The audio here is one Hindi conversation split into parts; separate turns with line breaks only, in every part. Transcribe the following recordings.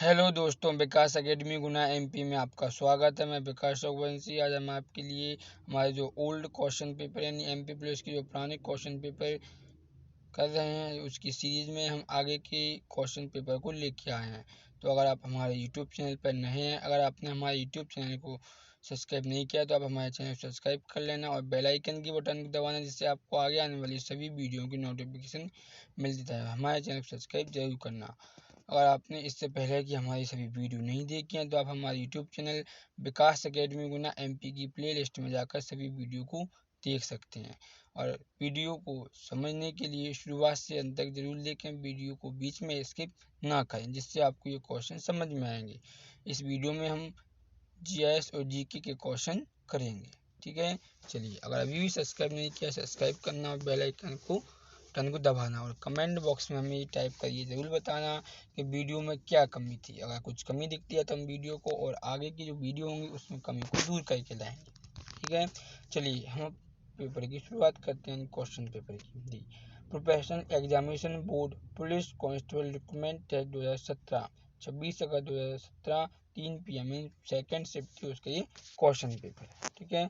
हेलो दोस्तों, विकास एकेडमी गुना एमपी में आपका स्वागत है। मैं विकास रघुवंशी। आज हम आपके लिए हमारे जो ओल्ड क्वेश्चन पेपर यानी एमपी प्लस के जो पुराने क्वेश्चन पेपर कर रहे हैं, उसकी सीरीज में हम आगे के क्वेश्चन पेपर को लेके आए हैं। तो अगर आप हमारे यूट्यूब चैनल पर नए हैं, अगर आपने हमारे यूट्यूब चैनल को सब्सक्राइब नहीं किया तो आप हमारे चैनल को सब्सक्राइब कर लेना और बेल आइकन की बटन को दबाना, जिससे आपको आगे आने वाली सभी वीडियो की नोटिफिकेशन मिलती है। हमारे चैनल को सब्सक्राइब जरूर करना। अगर आपने इससे पहले कि हमारी सभी वीडियो नहीं देखी हैं तो आप हमारे यूट्यूब चैनल विकास एकेडमी गुना एमपी की प्ले लिस्ट में जाकर सभी वीडियो को देख सकते हैं। और वीडियो को समझने के लिए शुरुआत से अंत तक जरूर देखें, वीडियो को बीच में स्किप ना करें, जिससे आपको ये क्वेश्चन समझ में आएंगे। इस वीडियो में हम जीएस और जीके के क्वेश्चन करेंगे। ठीक है, चलिए। अगर अभी भी सब्सक्राइब नहीं किया, सब्सक्राइब करना और बेल आइकन को दबाना और कमेंट बॉक्स में हमें टाइप करिए, ज़रूर बताना कि वीडियो में क्या कमी थी। अगर कुछ कमी दिखती है तो हम वीडियो को और आगे की जो वीडियो होंगी उसमें कमी को दूर करके लाएंगे। ठीक है, चलिए हम पेपर की शुरुआत करते हैं। क्वेश्चन पेपर की professional examination board police constable recruitment test 2017 26 अगस्त 2017 3 PM सेकेंड शिफ्ट थी उसका ये क्वेश्चन पेपर है। ठीक है,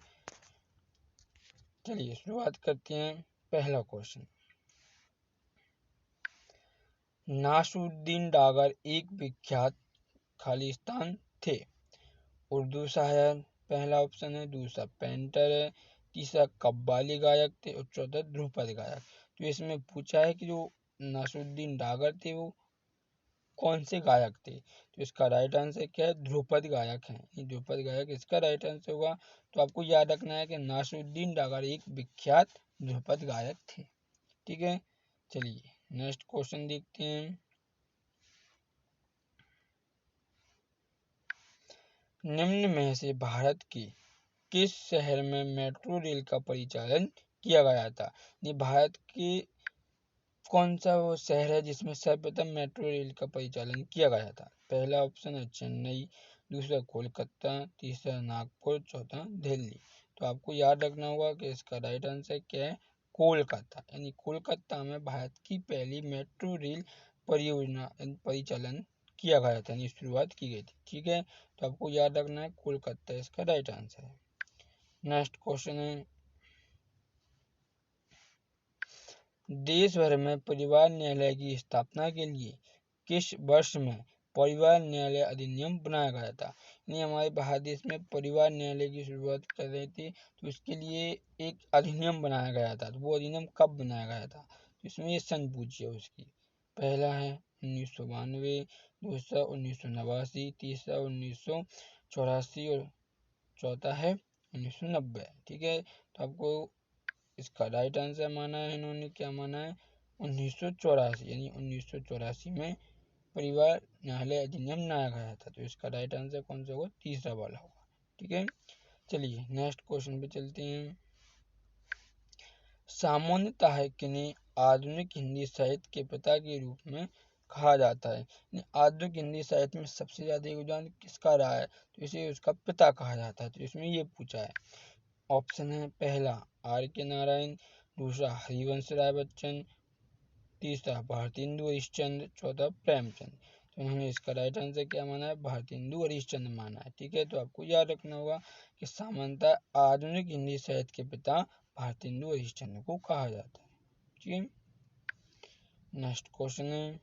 चलिए शुरुआत करते हैं। पहला क्वेश्चन, नासरुद्दीन डागर एक विख्यात खालिस्तान थे। उर्दू शायर पहला ऑप्शन है, दूसरा पेंटर है, तीसरा कव्वाली गायक थे और चौथा ध्रुपद गायक। तो इसमें पूछा है कि जो नासरुद्दीन डागर थे वो कौन से गायक थे। तो इसका राइट आंसर क्या है, ध्रुपद गायक है। ध्रुपद गायक इसका राइट आंसर होगा। तो आपको याद रखना है कि नासरुद्दीन डागर एक विख्यात ध्रुपद गायक थे। ठीक है, चलिए नेक्स्ट क्वेश्चन देखते हैं। निम्न में से भारत के किस शहर में मेट्रो रेल का परिचालन किया गया था। ये भारत के कौन सा वो शहर है जिसमें सर्वप्रथम मेट्रो रेल का परिचालन किया गया था। पहला ऑप्शन है चेन्नई, दूसरा कोलकाता, तीसरा नागपुर, चौथा दिल्ली। तो आपको याद रखना होगा कि इसका राइट आंसर क्या है, कोलकाता। यानी कोलकाता में भारत की पहली मेट्रो रेल परियोजना परिचालन किया गया था, यानी शुरुआत की गई थी। ठीक है, तो आपको याद रखना है कोलकाता इसका राइट आंसर है। नेक्स्ट क्वेश्चन है, देश भर में परिवार न्यायालय की स्थापना के लिए किस वर्ष में परिवार न्यायालय अधिनियम बनाया गया था। यानी हमारे भारत देश में परिवार न्यायालय की शुरुआत कर रहे थे तो इसके लिए एक अधिनियम बनाया गया था। तो वो अधिनियम कब बनाया गया था, तो इसमें ये सन पूछिए उसकी। पहला है 1992, दूसरा 1989, तीसरा 1984 और चौथा है 1990। ठीक है, तो आपको इसका राइट आंसर माना है, इन्होंने क्या माना है, 1984। यानी 1984 में परिवार न्यायालय अधिनियम बनाया गया था। तो इसका राइट आंसर कौन सा होगा, तीसरा वाला होगा। ठीक है, चलिए नेक्स्ट क्वेश्चन पे चलते हैं। सामान्यतः किन्हें आधुनिक हिंदी साहित्य के पिता के रूप में कहा जाता है। आधुनिक हिंदी साहित्य में सबसे ज्यादा योगदान किसका रहा है, तो इसे उसका पिता कहा जाता है। तो इसमें ये पूछा है। ऑप्शन है पहला R.K. नारायण, दूसरा हरिवंश राय बच्चन, तीसरा भारतेंदु हरिश्चंद्र, चौथा प्रेमचंद। तो उन्होंने इसका राइट आंसर क्या माना है, भारतेंदु हरिश्चंद्र माना है। ठीक है, तो आपको याद रखना होगा कि सामान्यतः आधुनिक हिंदी साहित्य के पिता भारतेंदु हरिश्चंद्र को कहा जाता है। ठीक है, नेक्स्ट क्वेश्चन है,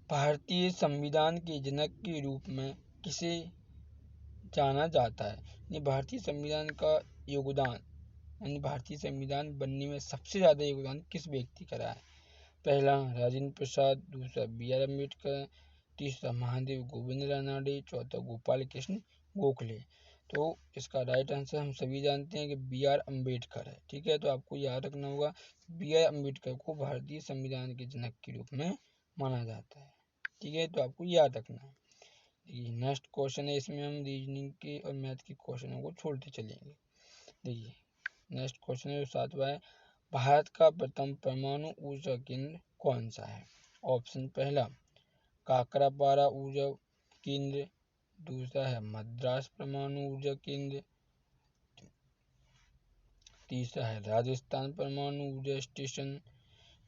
भारतीय संविधान के जनक के रूप में किसे जाना जाता है। यानी भारतीय संविधान का योगदान, यानी भारतीय संविधान बनने में सबसे ज़्यादा योगदान किस व्यक्ति का रहा है। पहला राजेंद्र प्रसाद, दूसरा B.R. अम्बेडकर, तीसरा महादेव गोविंद रानडे, चौथा गोपाल कृष्ण गोखले। तो इसका राइट आंसर हम सभी जानते हैं कि B.R. अम्बेडकर है। ठीक है, तो आपको याद रखना होगा B.R. अम्बेडकर को भारतीय संविधान के जनक के रूप में माना जाता है। ठीक है, तो आपको याद रखना है। देखिए नेक्स्ट क्वेश्चन है, इसमें हम रीजनिंग के और मैथ के क्वेश्चनों को छोड़ते चलेंगे। देखिए नेक्स्ट क्वेश्चन है जो सातवां है, भारत का प्रथम परमाणु ऊर्जा केंद्र कौन सा है। ऑप्शन पहला काकरापारा ऊर्जा केंद्र, दूसरा है मद्रास परमाणु ऊर्जा केंद्र, तीसरा है राजस्थान परमाणु ऊर्जा स्टेशन,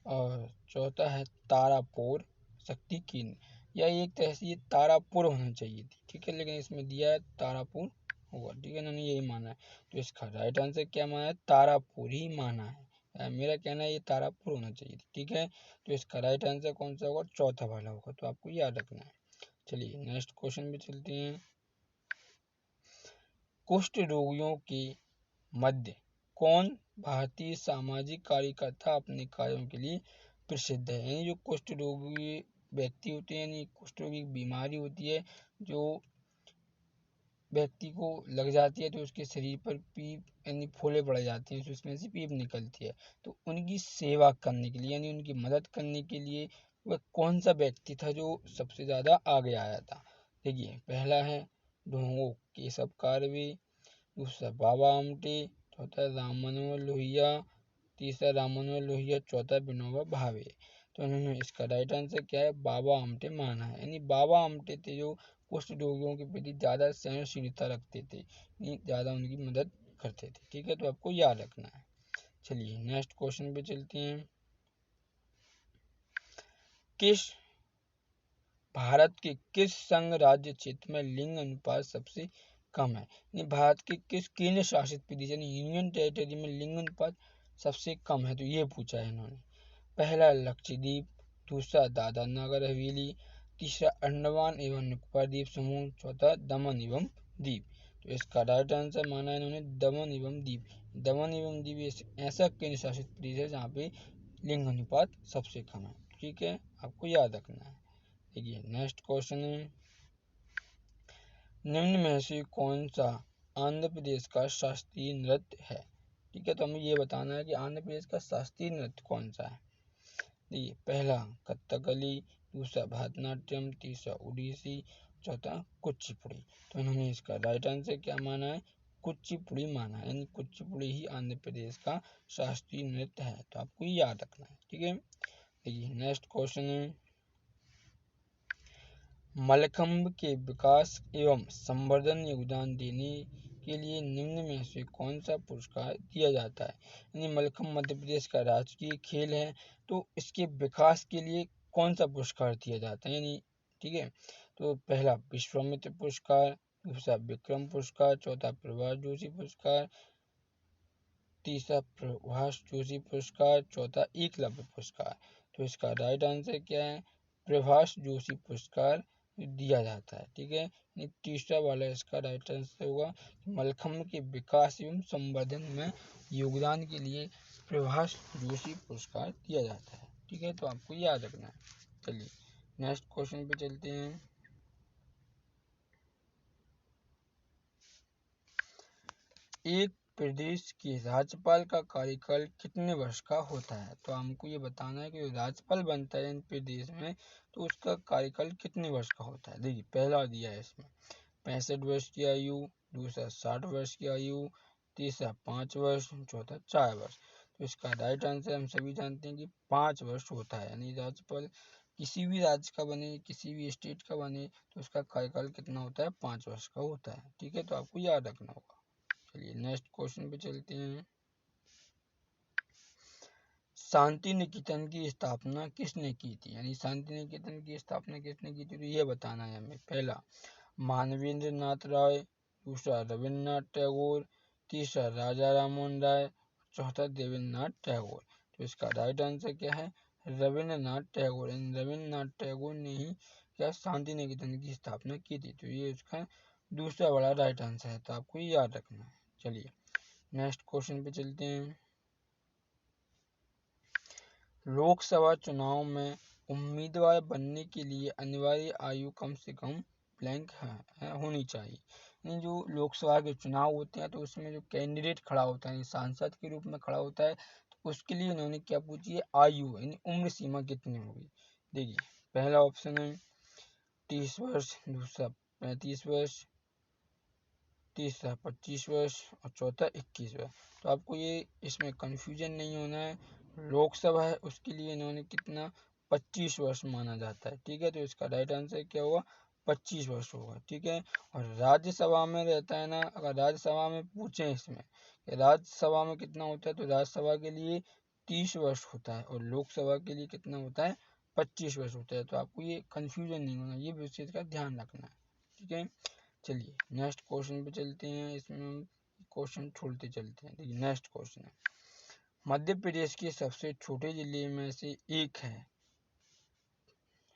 और चौथा है तारापुर शक्ति केंद्र। या एक तरह से ये तारापुर होना चाहिए थी, ठीक है, लेकिन इसमें दिया है तारापुर होगा, ठीक है, इन्होंने यही माना है। तो इसका राइट आंसर क्या माना है? तारापुर ही माना है। मेरा कहना है ये तारापुर होना चाहिए थी, ठीक है। तो इसका राइट आंसर कौन सा होगा? चौथा वाला होगा, तो आपको याद रखना है। चलिए नेक्स्ट क्वेश्चन पे चलते हैं। कुष्ठ रोगियों के मध्य कौन भारतीय सामाजिक कार्यकर्ता अपने कार्यों के लिए प्रसिद्ध है? यानी जो कुष्ठ रोगी व्यक्ति होते हैं, यानी कुष्ठ रोगी बीमारी होती है जो व्यक्ति को लग जाती है, तो उसके शरीर पर पीप यानी फोले पड़ जाते हैं, तो उसमें से पीप निकलती है। तो उनकी सेवा करने के लिए यानी उनकी मदद करने के लिए वह कौन सा व्यक्ति था जो सबसे ज़्यादा आगे आया था? देखिए, पहला है ढोंगो केशव कर्वे, दूसरा बाबा आमटे, चौथा राम मनोहर लोहिया, तीसरा राम मनोहर लोहिया, चौथा विनोबा भावे। तो उन्होंने इसका राइट आंसर क्या है? बाबा आमटे माना है। यानी बाबा आमटे थे जो कुष्ठ रोगियों के प्रति ज़्यादा सहनशीलता रखते थे, ज़्यादा उनकी मदद करते थे, ठीक है, तो आपको याद रखना है। चलिए नेक्स्ट क्वेश्चन पे चलते हैं। किस भारत के किस संघ राज्य क्षेत्र में लिंग अनुपात सबसे कम है? भारत के किस केंद्र शासित प्रदेश यानी यूनियन टेरिटरी में लिंग अनुपात सबसे कम है? तो ये पूछा है इन्होंने। पहला लक्षद्वीप, दूसरा दादरा नगर हवेली, तीसरा अंडमान एवं निकोबार द्वीप समूह, चौथा दमन एवं दीप। तो इसका राइट आंसर माना है इन्होंने दमन एवं दीप। दमन एवं दीप ऐसा केंद्र शासित प्रदेश है जहाँ पे लिंग अनुपात सबसे कम है, ठीक है, आपको याद रखना है। देखिए नेक्स्ट क्वेश्चन है, निम्न में से कौन सा आंध्र प्रदेश का शास्त्रीय नृत्य है? ठीक है, तो हमें ये बताना है कि आंध्र प्रदेश का शास्त्रीय नृत्य कौन सा है। देखिए, पहला कथकली, दूसरा भरतनाट्यम, तीसरा ओडिसी, चौथा कुचिपुड़ी। तो इन्होंने इसका राइट आंसर क्या माना है? कुचिपुड़ी माना है, यानी कुचिपुड़ी ही आंध्र प्रदेश का शास्त्रीय नृत्य है, तो आपको याद रखना है, ठीक है। देखिए नेक्स्ट क्वेश्चन है, मलखंभ के विकास एवं संवर्धन योगदान देने के लिए निम्न में से कौन सा पुरस्कार दिया जाता है? यानी मलखंभ मध्य प्रदेश का राजकीय खेल है, तो इसके विकास के लिए कौन सा पुरस्कार दिया जाता है? यानी ठीक है, तो पहला विश्वामित्र पुरस्कार, दूसरा विक्रम पुरस्कार, चौथा प्रभाष जोशी पुरस्कार, तीसरा प्रभाष जोशी पुरस्कार, चौथा एकलव्य पुरस्कार। तो इसका राइट आंसर क्या है? प्रभाष जोशी पुरस्कार दिया जाता है, ठीक है। तीसरा वाला इसका राइट आंसर होगा मलखंभ के विकास एवं संवर्धन में योगदान के लिए प्रभाष जोशी पुरस्कार दिया जाता है, ठीक है, तो आपको याद रखना है। चलिए नेक्स्ट क्वेश्चन पे चलते हैं। एक प्रदेश के राज्यपाल का कार्यकाल कितने वर्ष का होता है? तो हमको ये बताना है कि राज्यपाल बनता है इन प्रदेश में, तो उसका कार्यकाल कितने वर्ष का होता है। देखिए, पहला दिया है इसमें 65 वर्ष की आयु, दूसरा 60 वर्ष की आयु, तीसरा 5 वर्ष, चौथा 4 वर्ष। तो इसका राइट आंसर हम सभी जानते हैं कि 5 वर्ष होता है। यानी राज्यपाल किसी भी राज्य का बने, किसी भी स्टेट का बने, तो उसका कार्यकाल कितना होता है? 5 वर्ष का होता है, ठीक है, तो आपको याद रखना होगा। चलिए नेक्स्ट क्वेश्चन पे चलते हैं। शांति निकेतन की स्थापना किसने की थी? यानी शांति निकेतन की स्थापना किसने की थी, तो ये बताना है हमें। पहला मानवेंद्र नाथ राय, दूसरा रविन्द्रनाथ टैगोर, तीसरा राजा राममोहन राय, चौथा देवेंद्रनाथ टैगोर। तो इसका राइट आंसर क्या है? रविन्द्रनाथ टैगोर। रविन्द्रनाथ टैगोर ने ही क्या शांति निकेतन की स्थापना की थी, तो ये उसका दूसरा वाला राइट आंसर है, तो आपको याद रखना है। चलिए नेक्स्ट क्वेश्चन पे चलते हैं। लोकसभा चुनाव में उम्मीदवार बनने के लिए अनिवार्य आयु कम से कम ब्लैंक होनी चाहिए। यानी जो लोकसभा के चुनाव होते हैं, तो उसमें जो कैंडिडेट खड़ा होता है, सांसद के रूप में खड़ा होता है, तो उसके लिए इन्होंने क्या पूछी है? आयु, यानी उम्र सीमा कितनी होगी। देखिए, पहला ऑप्शन है 30 वर्ष, दूसरा 35 वर्ष, तीसरा 25 वर्ष और चौथा 21 वर्ष। तो आपको ये इसमें कंफ्यूजन नहीं होना है। लोकसभा है उसके लिए इन्होंने कितना 25 वर्ष माना जाता है, ठीक है, तो इसका राइट आंसर क्या होगा? 25 वर्ष होगा, ठीक है। और राज्यसभा में रहता है ना, अगर राज्यसभा में पूछें इसमें राज्यसभा में कितना होता है, तो राज्यसभा के लिए 30 वर्ष होता है और लोकसभा के लिए कितना होता है, 25 वर्ष होता है। तो आपको ये कंफ्यूजन नहीं होना, ये विषय का ध्यान रखना है, ठीक है। चलिए नेक्स्ट क्वेश्चन पे चलते हैं, इसमें हम क्वेश्चन छोड़ते चलते हैं। देखिए नेक्स्ट क्वेश्चन है, मध्य प्रदेश के सबसे छोटे जिले में से एक है,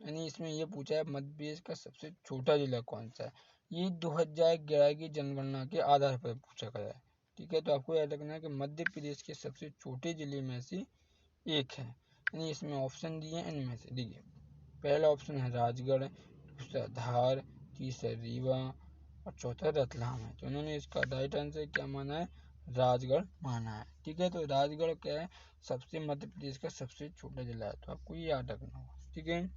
यानी इसमें ये पूछा है मध्य प्रदेश का सबसे छोटा जिला कौन सा है। ये 2011 की जनगणना के आधार पर पूछा गया है, ठीक है। तो आपको याद रखना है कि मध्य प्रदेश के सबसे छोटे जिले में से एक है, यानी इसमें ऑप्शन दिए हैं, इनमें से देखिए पहला ऑप्शन है राजगढ़, दूसरा धार, तीसरा रीवा और चौथा रतलाम है। तो उन्होंने इसका राइट आंसर क्या माना है, राजगढ़ माना है, ठीक है। तो राजगढ़ क्या है, सबसे मध्य प्रदेश का सबसे छोटा जिला है, तो आपको ये याद रखना होगा, ठीक है।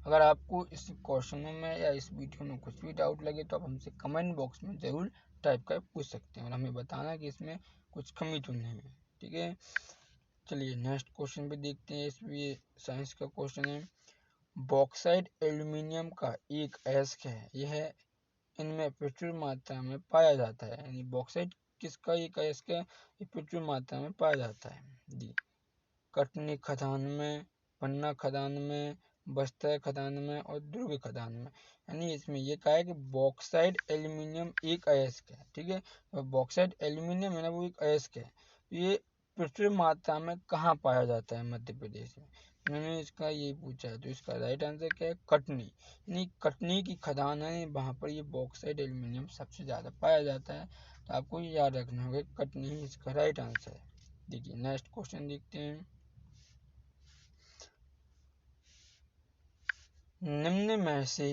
अगर आपको इस क्वेश्चनों में या इस वीडियो में कुछ भी डाउट लगे तो आप हमसे कमेंट बॉक्स में ज़रूर टाइप कर पूछ सकते हैं और हमें बताना कि इसमें कुछ कमी तो नहीं है, ठीक है। चलिए नेक्स्ट क्वेश्चन पे देखते हैं, इसमें साइंस का क्वेश्चन है, बॉक्साइट एल्यूमिनियम का एक अयस्क है, यह इनमें प्रचुर मात्रा में पाया जाता है, यानी बॉक्साइट किसका एक अयस्क है, ये प्रचुर मात्रा में पाया जाता है जी। कटनी खदान में, पन्ना खदान में, बस्तर खदान में और दुर्ग खदान में, यानी इसमें ये कहा है कि बॉक्साइट एल्यूमिनियम एक अयस्क है, ठीक है। तो बॉक्साइट एल्यूमिनियम है ना, वो एक अयस्क है। तो ये प्रचुर मात्रा में कहाँ पाया जाता है, मध्य प्रदेश में। उन्होंने इसका ये पूछा है, तो इसका राइट आंसर क्या है, कटनी, यानी कटनी की खदान है, वहाँ पर ये बॉक्साइट एल्यूमिनियम सबसे ज़्यादा पाया जाता है। तो आपको ये याद रखना होगा, कटनी ही इसका राइट आंसर है। देखिए नेक्स्ट क्वेश्चन देखते हैं, निम्न में से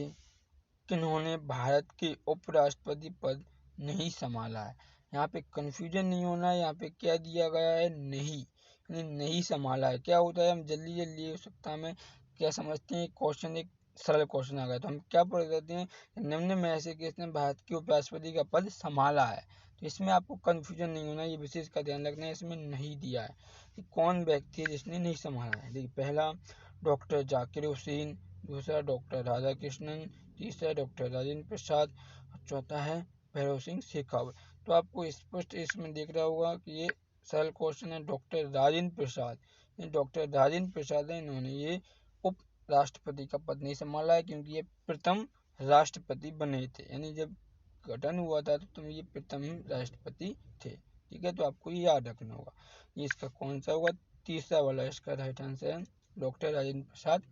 किन्होंने भारत के उपराष्ट्रपति पद नहीं संभाला है। यहाँ पे कंफ्यूजन नहीं होना है, यहाँ पे क्या दिया गया है, नहीं, यानी नहीं संभाला है। क्या होता है, हम जल्दी जल्दी हो सकता है हमें क्या समझते हैं, क्वेश्चन एक सरल क्वेश्चन आ गया तो हम क्या पढ़ देते हैं, निम्न में से किसने भारत के उपराष्ट्रपति का पद संभाला है। तो इसमें आपको कंफ्यूजन नहीं होना, ये विशेष का ध्यान रखना है, इसमें नहीं दिया है कि कौन व्यक्ति है जिसने नहीं संभाला है। देखिए पहला डॉक्टर जाकिर हुसैन, दूसरा डॉक्टर राधाकृष्णन, तीसरा डॉक्टर राजेंद्र प्रसाद और चौथा है भैरव सिंह शेखावत। तो आपको स्पष्ट इसमें देख रहा होगा कि ये सरल क्वेश्चन है, डॉक्टर राजेंद्र प्रसाद, ये डॉक्टर राजेंद्र प्रसाद है, इन्होंने ये उप राष्ट्रपति का पद नहीं संभाला है क्योंकि ये प्रथम राष्ट्रपति बने थे, यानी जब गठन हुआ था तो तुम ये प्रथम राष्ट्रपति थे, ठीक है। तो आपको ये याद रखना होगा, ये इसका कौन सा होगा, तीसरा वाला इसका राइट आंसर है, डॉक्टर राजेंद्र प्रसाद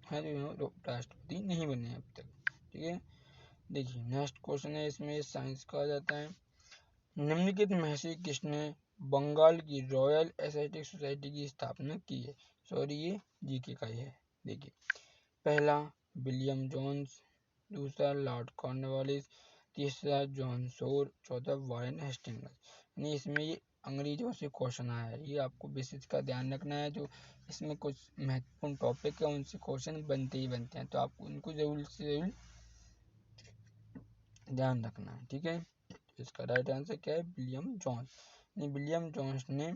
हैं जो राष्ट्रपति नहीं बने अब तक, ठीक है। देखिए नेक्स्ट क्वेश्चन है, इसमें साइंस का आ जाता है, निम्नलिखित में से किसने बंगाल की रॉयल एस्थेटिक सोसाइटी की स्थापना की है। सॉरी ये जीके का ही है। देखिए पहला विलियम जोन्स, दूसरा लॉर्ड कॉर्नवालिस, तीसरा जॉन शोर, चौथा वारेन हेस्टिंग्स। यानी इसमें ये अंग्रेजों से क्वेश्चन आया है, ये आपको बेसिस का ध्यान रखना है, जो इसमें कुछ महत्वपूर्ण टॉपिक है उनसे क्वेश्चन बनते ही बनते हैं, तो आपको उनको जरूर से जरूर ध्यान रखना है, ठीक है। इसका राइट आंसर क्या है, विलियम जोन्स, विलियम जोन्स ने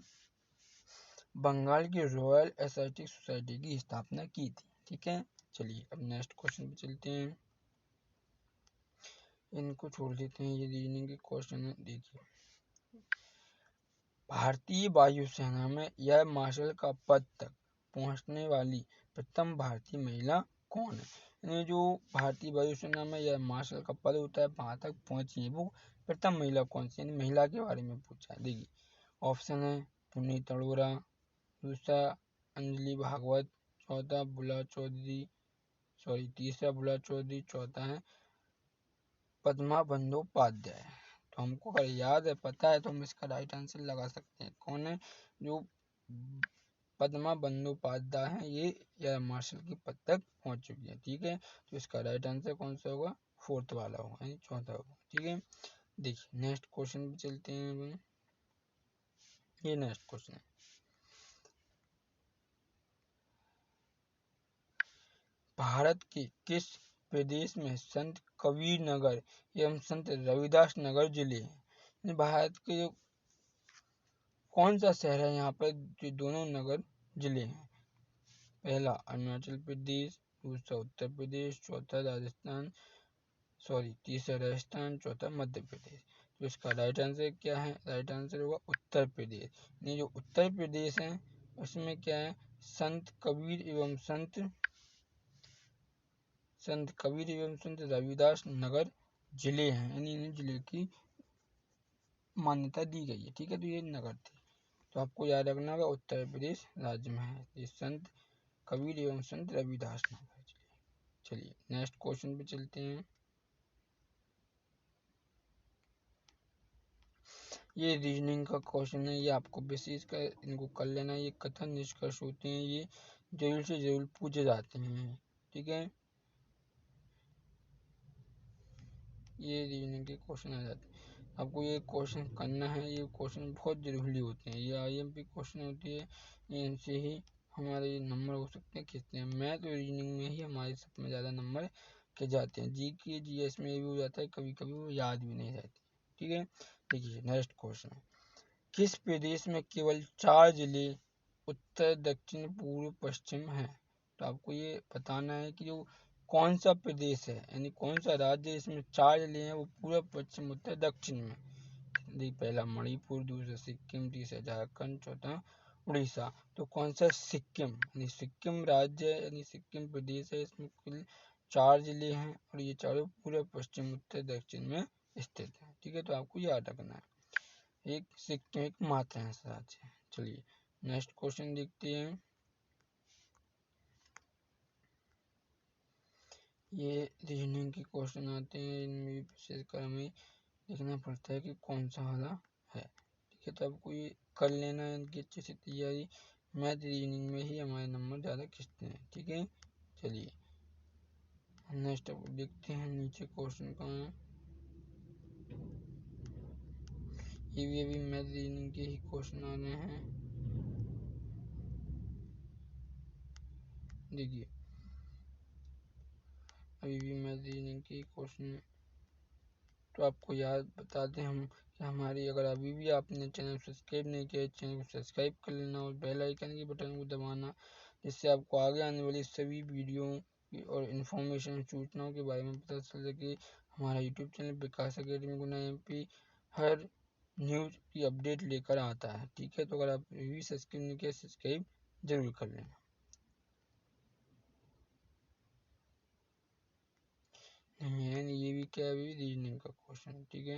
बंगाल की रॉयल एस्थेटिक सोसाइटी की स्थापना की थी, ठीक है। चलिए अब नेक्स्ट क्वेश्चन पे चलते हैं, इनको छोड़ देते हैं, ये रीजनिंग के क्वेश्चन है। देखिए भारतीय वायुसेना में एयर मार्शल का पद तक पहुंचने वाली प्रथम भारतीय महिला कौन है, यानी जो भारतीय वायुसेना में एयर मार्शल का पद होता है वहां तक पहुंची है, वो प्रथम महिला कौन सी, यानी महिला के बारे में पूछा है। देखिए ऑप्शन है पुनीत अरोड़ा, दूसरा अंजलि भागवत, चौथा बुला चौधरी, तीसरा बुला चौधरी, चौथा है पद्मा बंदोपाध्याय। तो हमको अगर याद है, पता है, तो हम इसका राइट आंसर लगा सकते हैं, कौन है जो पद्मा बंदोपाध्याय है, ये एयर मार्शल की पद तक पहुंच चुकी है, ठीक है। तो इसका राइट आंसर कौन सा होगा, फोर्थ वाला होगा, यानी चौथा होगा, ठीक है। देखिए नेक्स्ट क्वेश्चन पे चलते हैं, ये नेक्स्ट क्वेश्चन है, भारत के किस प्रदेश में संत कबीर नगर एवं संत रविदास नगर जिले हैं। भारत के जो कौन सा शहर है यहाँ पर जो दोनों नगर जिले हैं, पहला अरुणाचल प्रदेश, दूसरा उत्तर प्रदेश, चौथा राजस्थान, तीसरा राजस्थान, चौथा मध्य प्रदेश। तो इसका राइट आंसर क्या है? राइट आंसर होगा उत्तर प्रदेश। यानी जो उत्तर प्रदेश है उसमें क्या है? संत कबीर एवं संत रविदास नगर जिले हैं, यानी इन जिले की मान्यता दी गई है। ठीक है, तो ये नगर थे, तो आपको याद रखना होगा उत्तर प्रदेश राज्य में है ये संत कबीर एवं संत रविदास नगर जिले। चलिए नेक्स्ट क्वेश्चन पे चलते हैं। ये रीजनिंग का क्वेश्चन है, ये आपको विशेष कर इनको कर लेना। ये कथन निष्कर्ष होते हैं, ये जरूर से जरूर पूछे जाते हैं। ठीक है, ये रीजनिंग के क्वेश्चन आ जाते हैं, आपको ये क्वेश्चन करना है। ये क्वेश्चन बहुत जरूरी होते हैं, ये IMP क्वेश्चन होती है, इनसे ही हमारे नंबर हो सकते हैं खींचते हैं। मैथ और रीजनिंग में ही हमारे सब में ज़्यादा नंबर के जाते हैं। GK GS में भी हो जाता है, कभी कभी वो याद भी नहीं रहती। ठीक है, देखिए नेक्स्ट क्वेश्चन है, किस प्रदेश में केवल 4 जिले उत्तर दक्षिण पूर्व पश्चिम हैं? तो आपको ये बताना है कि जो कौन सा प्रदेश है, यानी कौन सा राज्य इसमें 4 जिले हैं वो पूर्व पश्चिम उत्तर दक्षिण में। देखिए पहला मणिपुर, दूसरा सिक्किम, तीसरा झारखंड, चौथा उड़ीसा। तो कौन सा? सिक्किम, यानी सिक्किम राज्य यानी सिक्किम प्रदेश है, इसमें कुल 4 जिले हैं और ये चारों पूर्व पश्चिम उत्तर दक्षिण में स्थित है। ठीक है, तो आपको याद रखना है, एक सिक्किम एक मात्र राज्य है। चलिए नेक्स्ट क्वेश्चन देखते हैं। ये रीजनिंग के क्वेश्चन आते हैं, इनमें भी विशेषकर हमें देखना पड़ता है कि कौन सा वाला है। ठीक है, तो आपको ये कर लेना है इनकी अच्छे से तैयारी। मैथ रीजनिंग में ही हमारे नंबर ज़्यादा खींचते हैं। ठीक है, चलिए नेक्स्ट अब देखते हैं नीचे क्वेश्चन कहाँ है। ये भी अभी मैथ रीजनिंग के ही क्वेश्चन आ रहे हैं। देखिए अभी भी मैथ रीजनिंग के क्वेश्चन, तो आपको याद बता दें हम कि हमारी, अगर अभी भी आपने चैनल सब्सक्राइब नहीं किया, चैनल को सब्सक्राइब कर लेना और बेल आइकन के बटन को दबाना, जिससे आपको आगे आने वाली सभी वीडियो और इन्फॉर्मेशन सूचनाओं के बारे में पता चल सके। हमारा यूट्यूब चैनल विकास अकेडमी गुना MP हर न्यूज़ की अपडेट लेकर आता है। ठीक है, तो अगर आप अभी भी सब्सक्राइब नहीं किया, सब्सक्राइब जरूर कर लेना। ये भी क्या है? अभी रीजनिंग का क्वेश्चन। ठीक है,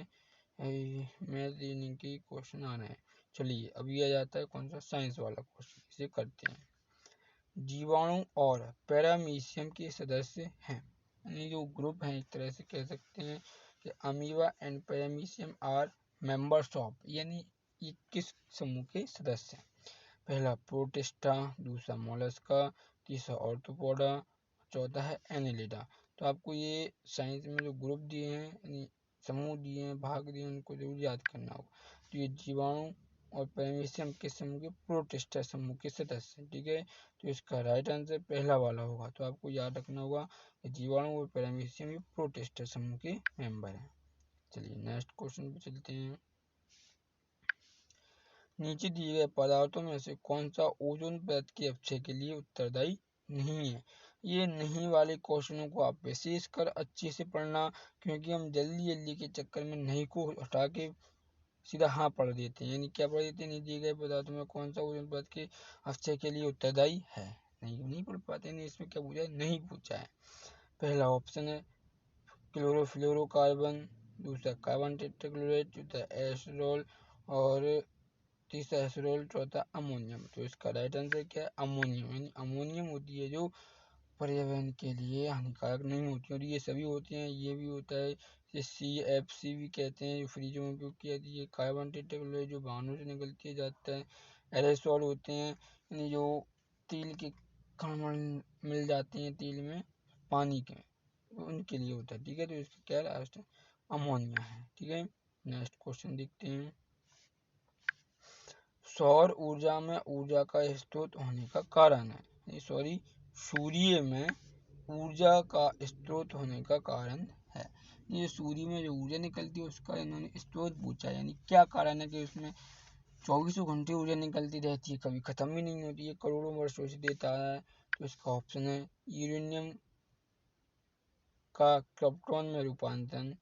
मैथ रीजनिंग के क्वेश्चन आ रहे हैं। चलिए अभी आ जाता है कौन सा? साइंस वाला क्वेश्चन, इसे करते हैं। जीवाणु और पैरामीशियम के सदस्य हैं, यानी जो ग्रुप हैं, एक तरह से कह सकते हैं कि amoeba and paramecium are members of, यानी ये किस समूह के सदस्य हैं? पहला प्रोटिस्टा, दूसरा मोलस्का, तीसरा ऑर्थोपोडा, चौथा है एनेलिडा। तो आपको ये साइंस में जो ग्रुप दिए हैं, यानी समूह दिए हैं, भाग दिए हैं, उनको जरूर याद करना होगा। तो ये जीवाणु और पैरामीशियम के समूह के प्रोटिस्टा समूह के सदस्य। ठीक है, तो इसका राइट आंसर पहला वाला होगा। तो आपको याद रखना होगा कि जीवाणु और पैरामीशियम प्रोटिस्टा समूह के मेंबर हैं। चलिए नेक्स्ट क्वेश्चन पे चलते हैं। नीचे दिए गए पदार्थों में से कौन सा ओजोन परत के अपक्षय के लिए उत्तरदायी नहीं है? ये नहीं वाले क्वेश्चनों को आप विशेष कर अच्छे से पढ़ना, क्योंकि हम जल्दी जल्दी के चक्कर में नहीं को हटा के सीधा हाँ पढ़ देते हैं। यानी क्या पढ़ देते हैं? नहीं दिए गए पदार्थों में कौन सा ओजोन परत के अपक्षय के लिए उत्तरदायी है, नहीं पढ़ पाते। नहीं, इसमें क्या पूछा है? नहीं पूछा है। पहला ऑप्शन है क्लोरोफ्लोरोकार्बन, दूसरा कार्बन टेट्राक्लोराइड, चौथा एस्टोल और तीसरा एस्टोल, चौथा अमोनियम। तो इसका राइट आंसर क्या है? अमोनियम, यानी अमोनियम होती है जो पर्यावरण के लिए हानिकारक नहीं होती, और ये सभी होते हैं। ये भी होता है, ये CFC भी कहते हैं, जो फ्रिजों में उपयोग किया जाती है। कार्बन टेट्राक्लोराइड जो वाहनों से निकलती जाता है। एरेसोल होते हैं, यानी जो तेल के कण मिल जाते हैं तेल में पानी के, उनके लिए होता है। ठीक है, तो इसका क्या है? अमोनिया है। ठीक है, नेक्स्ट क्वेश्चन देखते हैं। सौर ऊर्जा में ऊर्जा का स्रोत होने का कारण है, सॉरी सूर्य में ऊर्जा का स्रोत होने का कारण है। ये सूर्य में जो ऊर्जा निकलती है उसका इन्होंने स्रोत पूछा, यानी क्या कारण है कि उसमें 24 घंटे ऊर्जा निकलती रहती है, कभी खत्म भी नहीं होती है, करोड़ों वर्षों से देता है। तो इसका ऑप्शन है यूरेनियम का क्रिप्टॉन में रूपांतरण,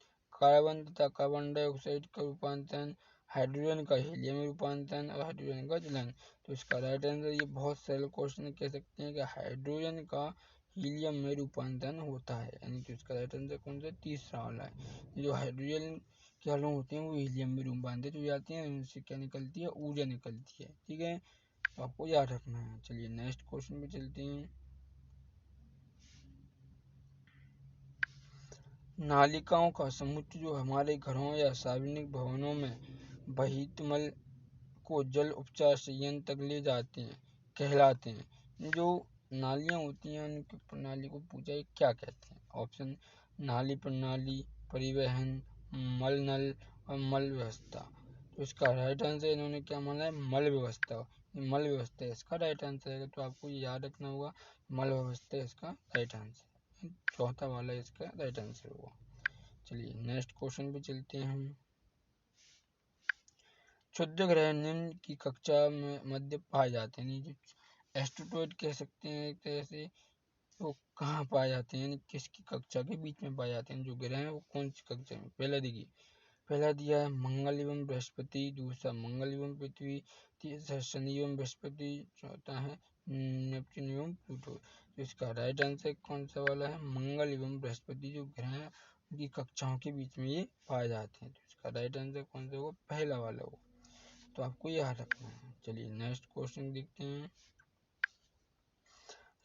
कार्बन तथा कार्बन डाइऑक्साइड का रूपांतरण, हाइड्रोजन का हीलियम में रूपांतरण और हाइड्रोजन का जलन। तो इसका राइट आंसर, ये बहुत सरल क्वेश्चन कह सकते हैं कि हाइड्रोजन का हीलियम में रूपांतरण होता है, यानी कि इसका राइट आंसर कौन सा, तीसरा वाला है। जो हाइड्रोजन के अणु होते हैं वो हीलियम में रूपांतरित हो जाते हैं, उनसे क्या निकलती है, ऊर्जा निकलती है। ठीक है, तो आपको याद रखना है। चलिए नेक्स्ट क्वेश्चन पे चलते हैं। नालिकाओं का समुच्चय जो हमारे घरों या सार्वजनिक भवनों में बहिर्गमन को जल उपचार संयंत्र तक ले जाते हैं कहलाते हैं। जो नालियाँ होती हैं उनकी प्रणाली को पूछा है क्या कहते हैं। ऑप्शन, नाली प्रणाली, परिवहन, मल नल और मल व्यवस्था। तो इसका राइट आंसर इन्होंने क्या माना है, मल व्यवस्था। मल व्यवस्था इसका राइट आंसर है, तो आपको ये याद रखना होगा, मल व्यवस्था इसका राइट आंसर, चौथा वाला इसका राइट आंसर होगा। चलिए नेक्स्ट क्वेश्चन पे चलते हैं हम। क्षुद्र ग्रह निम्न की कक्षा में मध्य पाए जाते हैं, जो एस्टेरॉयड कह सकते हैं एक तरह से, वो कहाँ पाए जाते हैं, यानी किसकी कक्षा के बीच में पाए जाते हैं जो ग्रह हैं, वो कौन सी कक्षा में। पहला देखिए, पहला दिया है मंगल एवं बृहस्पति, दूसरा मंगल एवं पृथ्वी, तीसरा शनि एवं बृहस्पति, चौथा है नेपच्यून एवं प्लूटो। तो इसका राइट आंसर कौन सा वाला है, मंगल एवं बृहस्पति जो ग्रह हैं उनकी कक्षाओं के बीच में ये पाए जाते हैं। तो इसका राइट आंसर कौन सा होगा, पहला वाला होगा, तो आपको याद रखना है। चलिए नेक्स्ट क्वेश्चन देखते हैं।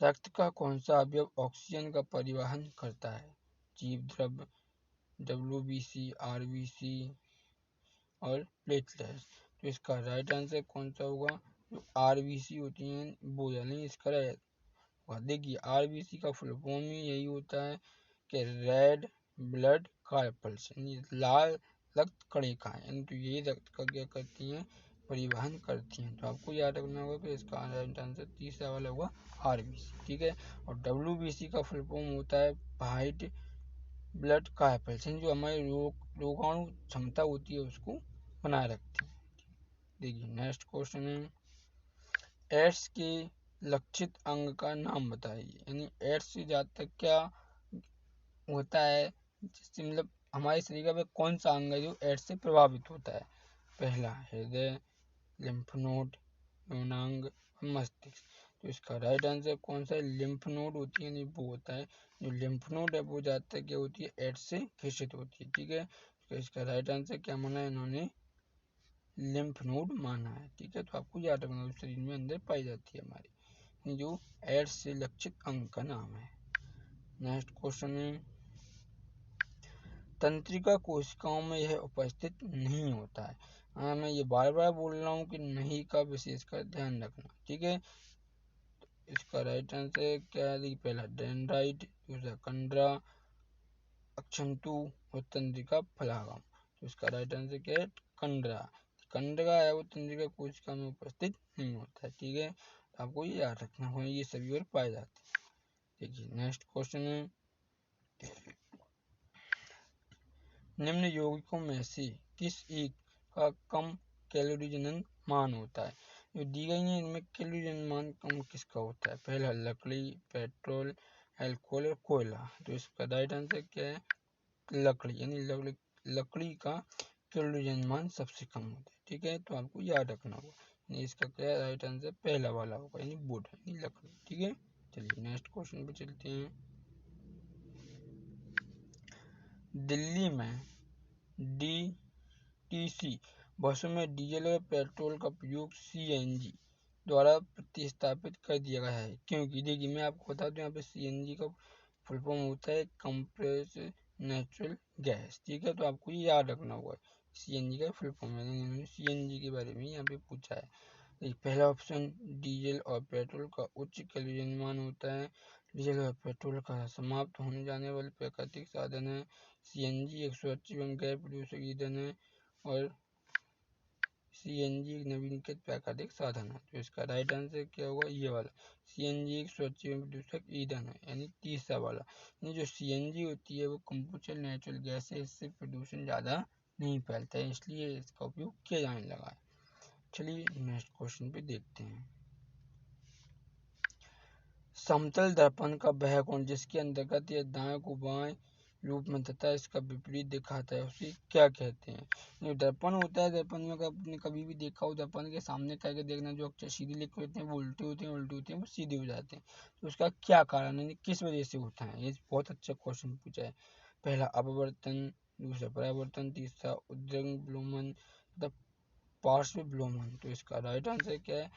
रक्त का कौन सा अवयव ऑक्सीजन का परिवहन करता है, जीव द्रव्य, WBC, RBC और प्लेटलेट्स। तो इसका राइट आंसर कौन सा होगा, जो RBC होती हैं वो, यानी इसका राइट होगा। देखिए RBC का फुल फॉर्म ही यही होता है कि रेड ब्लड कार्पल्स, यानी लाल रक्त कणिकाएं, यानी तो ये रक्त का क्या करती हैं, परिवहन करती हैं। तो आपको याद रखना होगा कि इसका राइट आंसर तीसरा वाला होगा RBC। ठीक है, और WBC का फुल फॉर्म होता है व्हाइट ब्लड कार्पल्स, जो हमारी रोगाणु क्षमता होती है उसको बनाए रखती है। देखिए नेक्स्ट क्वेश्चन है, एड्स के लक्षित अंग का नाम बताइए, यानी एड्स से ज़्यादातर क्या होता है, जिससे मतलब हमारे शरीर का कौन सा अंग है जो एड्स से प्रभावित होता है। पहला हृदय, लिम्फ नोड, यौनांग, मस्तिष्क। तो इसका राइट आंसर कौन सा है, लिम्फ नोड होती है, नहीं वो होता है, जो लिम्फ नोड है वो ज़्यादातर क्या होती है, एड्स से घिसित होती है। ठीक है, तो इसका राइट आंसर क्या माना है इन्होंने, लिम्फ नोड माना है। ठीक है, तो आपको याद रखना, शरीर में अंदर पाई जाती है हमारे, जो एड्स से लक्षित अंग का नाम है। नेक्स्ट क्वेश्चन है, तंत्रिका कोशिकाओं में यह उपस्थित नहीं होता है। हाँ, मैं ये बार बार बोल रहा हूँ कि नहीं का विशेषकर ध्यान रखना। ठीक है, तो इसका राइट आंसर क्या है, पहला डेंड्राइट, दूसरा कंडरा, अक्षंतु और तंत्रिका फलागम। तो इसका राइट आंसर क्या है, कंडरा। कंडरा है वो तंत्रिका कोशिका में उपस्थित नहीं होता है। ठीक है, तो आपको ये याद रखना होगा, ये सभी और पाए जाते हैं। देखिए नेक्स्ट क्वेश्चन है, निम्न यौगिकों में से किस एक का कम कैलोरीजनन मान होता है। जो दी गई है इनमें कैलोरीजनन मान कम किसका होता है। पहला लकड़ी, पेट्रोल, अल्कोहल और कोयला। तो इसका राइट आंसर क्या है, लकड़ी, यानी लकड़ी का कैलोरीजनन मान सबसे कम होता है। ठीक है, तो आपको याद रखना होगा, यानी इसका क्या राइट आंसर पहला वाला होगा, यानी वुड, यानी लकड़ी। ठीक है, चलिए नेक्स्ट क्वेश्चन पे चलते हैं। दिल्ली में DTC बसों में डीजल और पेट्रोल का प्रयोग CNG द्वारा प्रतिस्थापित कर दिया गया है, क्योंकि देखिए मैं आपको बता दूं, यहाँ पे CNG का फुल फॉर्म होता है कंप्रेस नेचुरल गैस। ठीक है, तो आपको ये याद रखना होगा, CNG का फुल फॉर्म है, CNG के बारे में यहाँ पे पूछा है। पहला ऑप्शन, डीजल और पेट्रोल का उच्च कैलोरीजन मान होता है। डीजल और पेट्रोल का समाप्त होने जाने वाले प्राकृतिक साधन है। CNG एक स्वच्छ एवं गैर प्रदूषक ईंधन है, और CNG एक नवीनकृत प्राकृतिक साधन है। तो इसका राइट आंसर क्या होगा, ये वाला, CNG एक स्वच्छ एवं प्रदूषक ईंधन है, यानी तीसरा वाला। यानी जो CNG होती है वो कंप्रेस्ड नेचुरल गैस है, इससे प्रदूषण ज़्यादा नहीं फैलता है, इसलिए इसका उपयोग किया जाने लगा है। चलिए नेक्स्ट क्वेश्चन पे देखते हैं। समतल दर्पण का वह कोण जिसके अंतर्गत यह दाएं को बाएं रूप में तथा इसका विपरीत दिखाता है उसे क्या कहते हैं। जो दर्पण होता है, दर्पण में अगर आपने कभी भी देखा हो, दर्पण के सामने करके देखना, जो अक्षर सीधे लिखे होते हैं वो उल्टे होते हैं, उल्टे होते हैं वो सीधे हो जाते हैं। तो उसका क्या कारण है, किस वजह से होता है, ये बहुत अच्छा क्वेश्चन पूछा है। पहला अपवर्तन, दूसरा परावर्तन, तीसरा उद्दंग विलोमन तथा पार्श्व विलोमन। तो इसका राइट आंसर क्या है,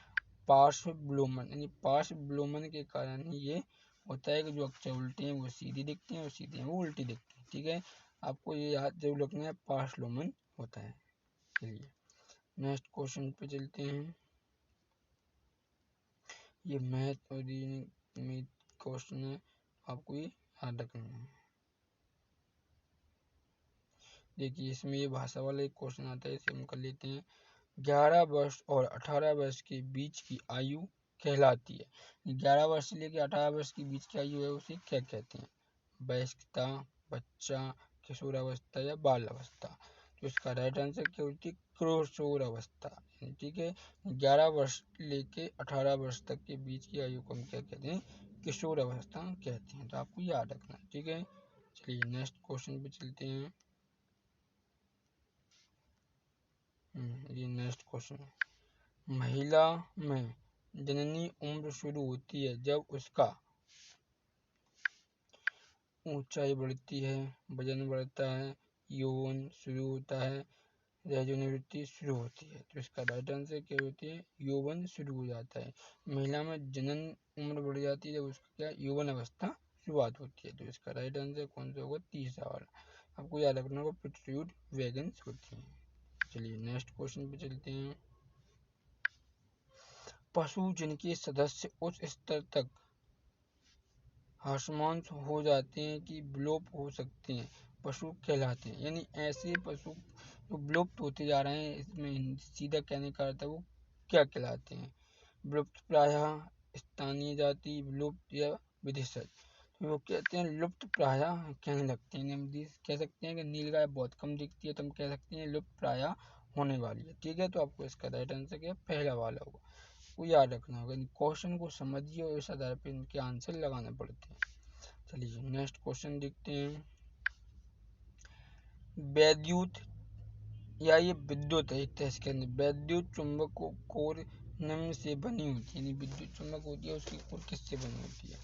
पार्श्व विलोमन। यानी पार्श्व विलोमन के कारण ही ये होता है कि जो अक्षर उल्टे हैं वो सीधे दिखते हैं और सीधे हैं वो उल्टे दिखते हैं। ठीक है, आपको ये याद जरूर रखना है, पार्श्व विलोमन होता है। चलिए नेक्स्ट क्वेश्चन पे चलते हैं। ये मैथ और रीजनिंग क्वेश्चन है, आपको ये याद रखना है। देखिए इसमें ये भाषा वाला एक क्वेश्चन आता है, इसे हम कर लेते हैं। 11 वर्ष और 18 वर्ष के बीच की आयु कहलाती है। 11 वर्ष से लेकर 18 वर्ष के बीच की आयु है, उसे क्या कहते हैं, वयस्कता, बच्चा, किशोरावस्था या बाल अवस्था। तो इसका राइट आंसर क्या होती है, किशोर अवस्था। ठीक है, 11 वर्ष लेके 18 वर्ष तक के बीच की आयु को हम क्या कहते हैं, किशोर अवस्था कहते हैं। तो आपको याद रखना है। ठीक है, चलिए नेक्स्ट क्वेश्चन पे चलते हैं। ये नेक्स्ट क्वेश्चन है। महिला में जननी उम्र शुरू होती है जब उसका ऊंचाई बढ़ती है, वजन बढ़ता है, यौवन शुरू होता है, रजोनिवृत्ति शुरू होती है। तो इसका राइट आंसर क्या होती है, यौवन शुरू हो जाता है। महिला में जनन उम्र बढ़ जाती है जब उसका क्या यौवन अवस्था शुरुआत होती है। तो इसका राइट आंसर कौन सा होगा, तीसरा वाला। आपको याद रखना होगा, पिट्यूट वैगन्स होती है। चलिए नेक्स्ट क्वेश्चन पे चलते हैं। पशु जिनके सदस्य उच्च स्तर तक हास्यमान हो जाते हैं कि विलोप हो सकते हैं, पशु कहलाते हैं। यानी ऐसे पशु जो विलुप्त होते जा रहे हैं, इसमें सीधा कहने का अर्थ है वो क्या कहलाते हैं, विलुप्त प्रायः, स्थानीय जाति, विलुप्त या विधिशत। तो वो कहते हैं लुप्त प्रायः कहने लगते हैं। हम कह सकते हैं कि नीलगाय बहुत कम दिखती है, तो हम कह सकते हैं लुप्त प्रायः होने वाली है। ठीक है, तो आपको इसका राइट आंसर क्या पहला वाला होगा, वो याद रखना होगा। क्वेश्चन को समझिए और इस आधार पर इनके आंसर लगाने पड़ते हैं। चलिए नेक्स्ट क्वेश्चन देखते हैं। वैद्युत या ये विद्युत है, एक तरह से कहते हैं, वैद्युत चुंबक कोर निम्न से बनी होती है। यानी विद्युत चुंबक होती है उसकी कोर किससे बनी होती है,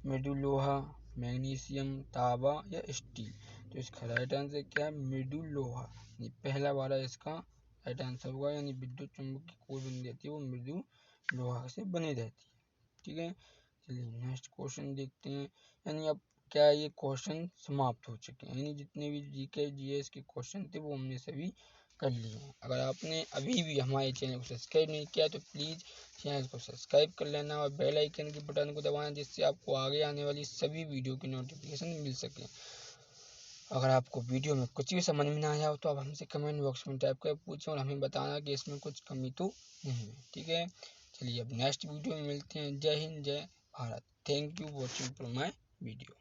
मृदु लोहा, मैग्नीशियम, तांबा या स्टील। तो इसका राइट आंसर क्या है, मृदु लोहा। पहला वाला इसका राइट आंसर होगा। यानी विद्युत चुंबक की कोर बनी रहती है वो मृदु लोहा से बनी रहती है। ठीक है, चलिए नेक्स्ट क्वेश्चन देखते हैं। यानी अब क्या ये क्वेश्चन समाप्त हो चुके हैं, यानी जितने भी जीके जीएस के क्वेश्चन थे वो हमने सभी कर लिए हैं। अगर आपने अभी भी हमारे चैनल को सब्सक्राइब नहीं किया तो प्लीज़ चैनल को सब्सक्राइब कर लेना और बेल आइकन के बटन को दबाना, जिससे आपको आगे आने वाली सभी वीडियो की नोटिफिकेशन मिल सके। अगर आपको वीडियो में कुछ भी समझ में ना आया हो तो आप हमसे कमेंट बॉक्स में टाइप कर पूछें और हमें बताना कि इसमें कुछ कमी तो नहीं है। ठीक है, चलिए अब नेक्स्ट वीडियो में मिलते हैं। जय हिंद, जय Bharat. Thank you watching for my video.